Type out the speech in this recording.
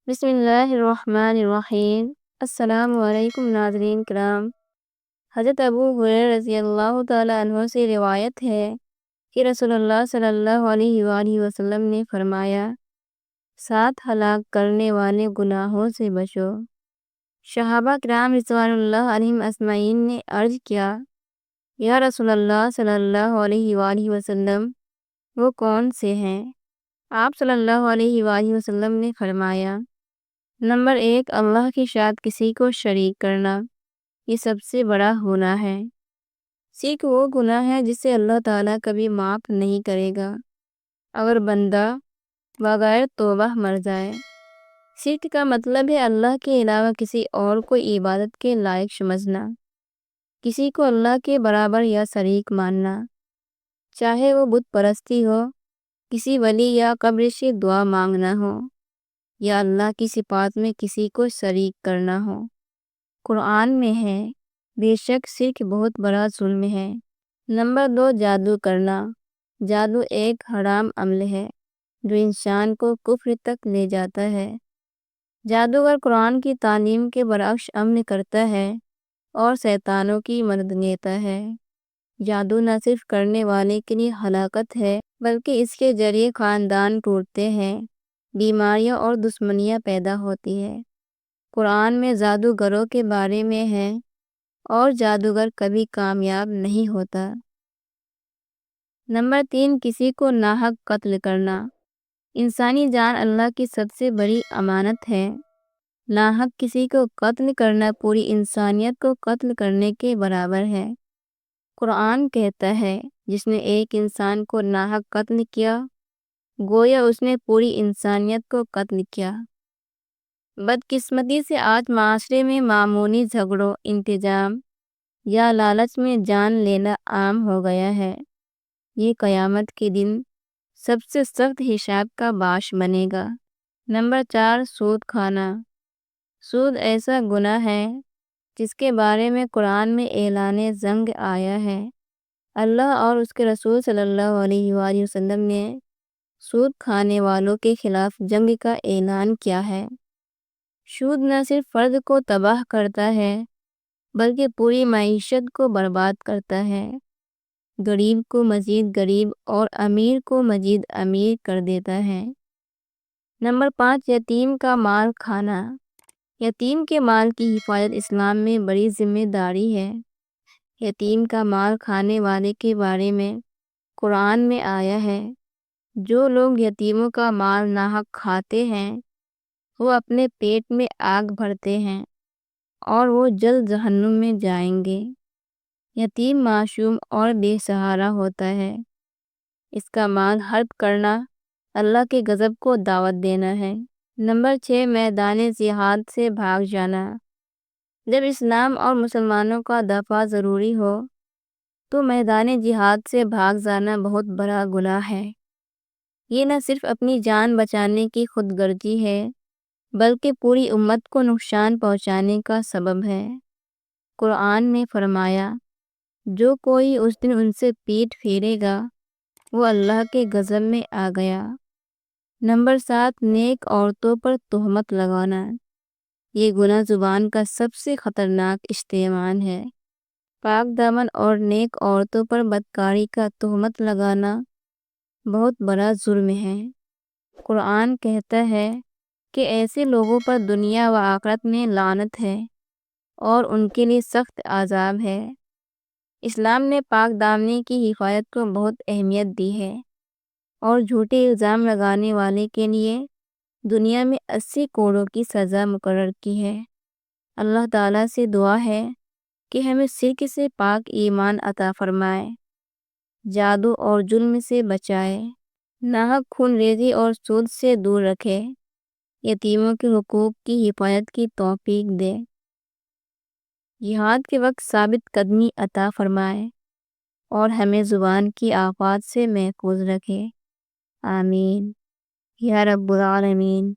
بسم اللہ الرحمن الرحیم۔ السلام علیکم ناظرین کرام۔ حضرت ابو ہریرہ رضی اللہ تعالیٰ عنہ سے روایت ہے کہ رسول اللہ صلی اللہ علیہ وآلہ وسلم نے فرمایا، 7 ہلاک کرنے والے گناہوں سے بچو۔ صحابہ کرام رضوان اللہ علیہم اجمعین نے عرض کیا، یا رسول اللہ صلی اللہ علیہ وآلہ وسلم، وہ کون سے ہیں؟ آپ صلی اللہ علیہ وآلہ وسلم نے فرمایا، نمبر 1، اللہ کے ساتھ کسی کو شریک کرنا، یہ سب سے بڑا گناہ ہے۔ شرک وہ گناہ ہے جسے اللہ تعالیٰ کبھی معاف نہیں کرے گا اگر بندہ بغیر توبہ مر جائے۔ شرک کا مطلب ہے اللہ کے علاوہ کسی اور کو عبادت کے لائق سمجھنا، کسی کو اللہ کے برابر یا شریک ماننا، چاہے وہ بت پرستی ہو، کسی ولی یا قبر سے دعا مانگنا ہو، یا اللہ کی صفات میں کسی کو شریک کرنا ہو۔ قرآن میں ہے، بے شک شرک بہت بڑا ظلم ہے۔ نمبر 2، جادو کرنا۔ جادو ایک حرام عمل ہے جو انسان کو کفر تک لے جاتا ہے۔ جادوگر قرآن کی تعلیم کے برعکس عمل کرتا ہے اور شیطانوں کی مدد لیتا ہے۔ جادو نہ صرف کرنے والے کے لیے ہلاکت ہے بلکہ اس کے ذریعے خاندان ٹوٹتے ہیں، بیماریاں اور دشمنیاں پیدا ہوتی ہیں۔ قرآن میں جادوگروں کے بارے میں ہے اور جادوگر کبھی کامیاب نہیں ہوتا۔ نمبر 3، کسی کو ناحق قتل کرنا۔ انسانی جان اللہ کی سب سے بڑی امانت ہے۔ ناحق کسی کو قتل کرنا پوری انسانیت کو قتل کرنے کے برابر ہے۔ قرآن کہتا ہے، جس نے ایک انسان کو ناحق قتل کیا گویا اس نے پوری انسانیت کو قتل کیا۔ بدقسمتی سے آج معاشرے میں معمولی جھگڑوں، انتقام یا لالچ میں جان لینا عام ہو گیا ہے۔ یہ قیامت کے دن سب سے سخت حساب کا باعث بنے گا۔ نمبر 4، سود کھانا۔ سود ایسا گناہ ہے جس کے بارے میں قرآن میں اعلان جنگ آیا ہے۔ اللہ اور اس کے رسول صلی اللہ علیہ وآلہ وسلم نے سود کھانے والوں کے خلاف جنگ کا اعلان کیا ہے۔ سود نہ صرف فرد کو تباہ کرتا ہے بلکہ پوری معیشت کو برباد کرتا ہے، غریب کو مزید غریب اور امیر کو مزید امیر کر دیتا ہے۔ نمبر 5، یتیم کا مال کھانا۔ یتیم کے مال کی حفاظت اسلام میں بڑی ذمہ داری ہے۔ یتیم کا مال کھانے والے کے بارے میں قرآن میں آیا ہے، جو لوگ یتیموں کا مال ناحق کھاتے ہیں وہ اپنے پیٹ میں آگ بھرتے ہیں اور وہ جلد جہنم میں جائیں گے۔ یتیم معصوم اور بے سہارا ہوتا ہے، اس کا مال ہڑپ کرنا اللہ کے غضب کو دعوت دینا ہے۔ نمبر 6، میدان جہاد سے بھاگ جانا۔ جب اسلام اور مسلمانوں کا دفاع ضروری ہو تو میدان جہاد سے بھاگ جانا بہت بڑا گناہ ہے۔ یہ نہ صرف اپنی جان بچانے کی خود غرضی ہے بلکہ پوری امت کو نقصان پہنچانے کا سبب ہے۔ قرآن میں فرمایا، جو کوئی اس دن ان سے پیٹ پھیرے گا وہ اللہ کے غضب میں آ گیا۔ نمبر 7، نیک عورتوں پر تہمت لگانا۔ یہ گناہ زبان کا سب سے خطرناک استعمال ہے۔ پاک دامن اور نیک عورتوں پر بدکاری کا تہمت لگانا بہت بڑا جرم ہے۔ قرآن کہتا ہے کہ ایسے لوگوں پر دنیا و آخرت میں لعنت ہے اور ان کے لیے سخت عذاب ہے۔ اسلام نے پاک دامنی کی حفاظت کو بہت اہمیت دی ہے اور جھوٹے الزام لگانے والے کے لیے دنیا میں 80 کوڑوں کی سزا مقرر کی ہے۔ اللہ تعالیٰ سے دعا ہے کہ ہمیں شرک سے پاک ایمان عطا فرمائے، جادو اور ظلم سے بچائے، ناحق خون ریزی اور سود سے دور رکھے، یتیموں کے حقوق کی حفاظت کی توفیق دے، جہاد کے وقت ثابت قدمی عطا فرمائے اور ہمیں زبان کی آفات سے محفوظ رکھے۔ آمین یا رب العالمین۔